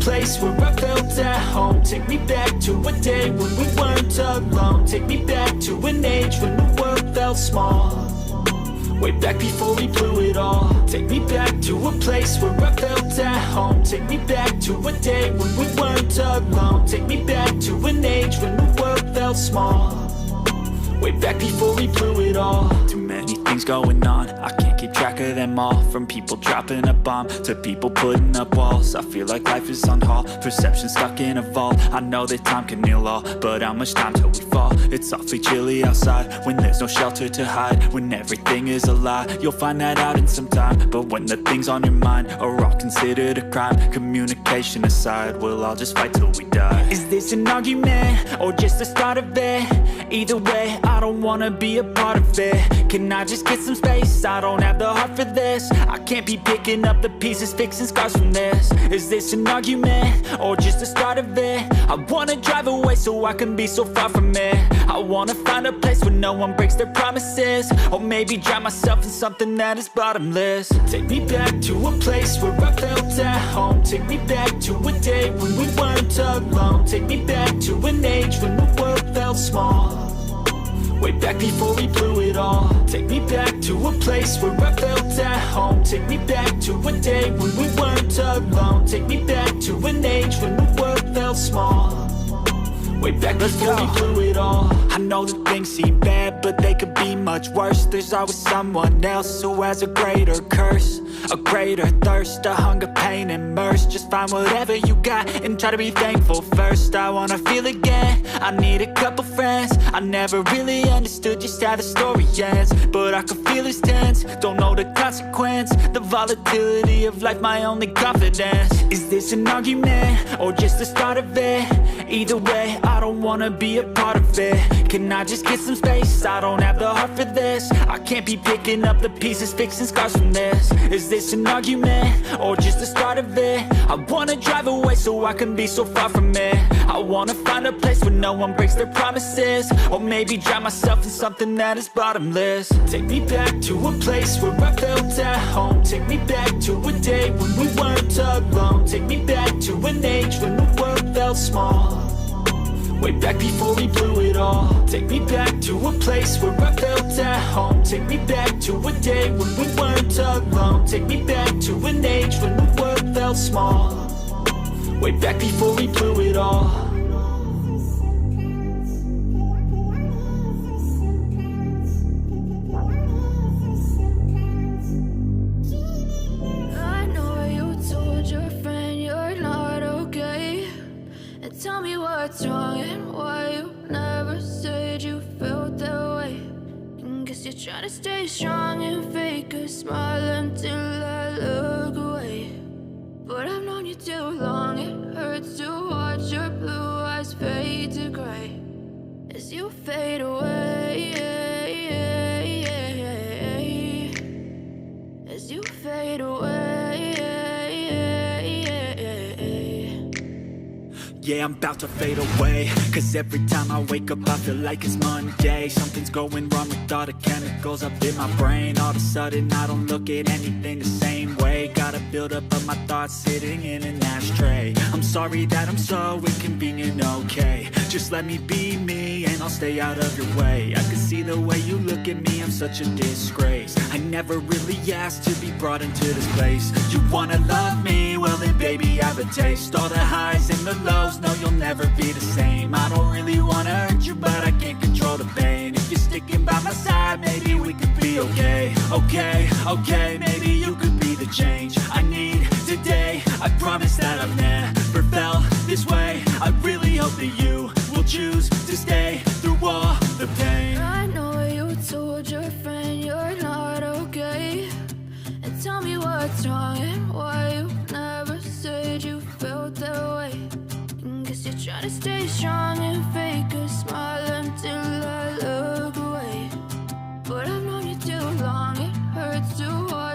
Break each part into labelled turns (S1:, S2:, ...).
S1: place where I felt at home. Take me back to a day when we weren't alone. Take me back to an age when the world felt small. Way back before we blew it all. Take me back to a place where I felt at home. Take me back to a day when we weren't alone. Take me back to an age when the world felt small. Way back before we blew it all. Too many things going on, I can't keep track of them all. From people dropping a bomb to people putting up walls. I feel like life is on hold, perception stuck in a vault. I know that time can heal all, but how much time till we fall? It's awfully chilly outside when there's no shelter to hide. When everything is a lie, you'll find that out in some time. But when the things on your mind are all considered a crime, communication aside, we'll all just fight till we die. Is this an argument or just the start of it? Either way, I don't wanna be a part of it. Can I just get some space? I don't have the heart for this. I can't be picking up the pieces, fixing scars from this. Is this an argument or just the start of it? I wanna drive away so I can be so far from it. I wanna find a place where no one breaks their promises. Or maybe drown myself in something that is bottomless. Take me back to a place where I felt at home. Take me back to a day when we weren't alone. Take me back to an age when the world felt small. Way back before we blew it all. Take me back to a place where I felt at home. Take me back to a day when we weren't alone. Take me back to an age when the world felt small. Way back before we blew it all. I know that things seem bad, but they could be much worse. There's always someone else who has a greater curse, a greater thirst, a hunger, pain, and mercy. Just find whatever you got and try to be thankful first. I wanna feel again, I need a couple friends. I never really understood just how the story ends, but I can feel it's tense, don't know the consequence. The volatility of life, my only confidence. Is this an argument or just the start of it? Either way, I don't wanna be a part of it. Can I just get some space? I don't have the heart for this. I can't be picking up the pieces, fixing scars from this. Is this an argument or just the start of it? I wanna drive away so I can be so far from it. I wanna find a place where no one breaks their promises. Or maybe drown myself in something that is bottomless. Take me back to a place where I felt at home. Take me back to a day when we weren't alone. Take me back to an age when the world felt small. Way back before we blew it all. Take me back to a place where I felt at home. Take me back to a day when we weren't alone. Take me back to an age when the world felt small. Way back before we blew it all.
S2: Tell me what's wrong and why you never said you felt that way. And guess you're trying to stay strong and fake a smile until I look away. But I've known you too long, it hurts to watch your blue eyes fade to gray as you fade away. As you fade away.
S1: Yeah, I'm about to fade away, cause every time I wake up I feel like it's Monday. Something's going wrong with all the chemicals up in my brain. All of a sudden I don't look at anything the same way. Got a buildup of my thoughts sitting in an ashtray. I'm sorry that I'm so inconvenient, okay. Just let me be me and I'll stay out of your way. I can see the way you look at me, I'm such a disgrace. I never really asked to be brought into this place. You wanna love me? Well then baby I have a taste. All the highs and the lows, no you'll never be the same. I don't really wanna hurt you but I can't control the pain. If you're sticking by my side maybe we could be okay. Okay, maybe you could be the change I need today. I promise that I've never felt this way. I really hope that you will choose to stay through all the pain.
S2: I know you told your friend you're not okay. And tell me what's wrong and why you never said you felt that way. And guess you're trying to stay strong and fake a smile until I look away. But I've known you too long, it hurts to watch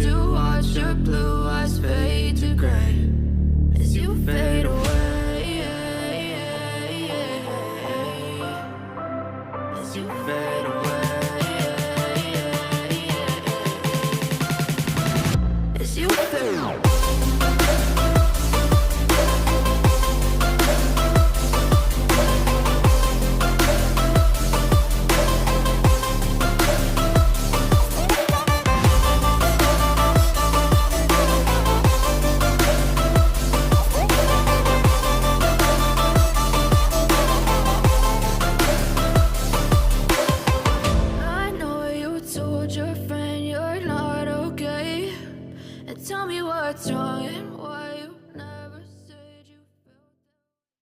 S2: to watch your blue eyes fade to gray as you fade away. As you fade away. As you fade away. I know you told your friend you're not okay, and tell me what's wrong and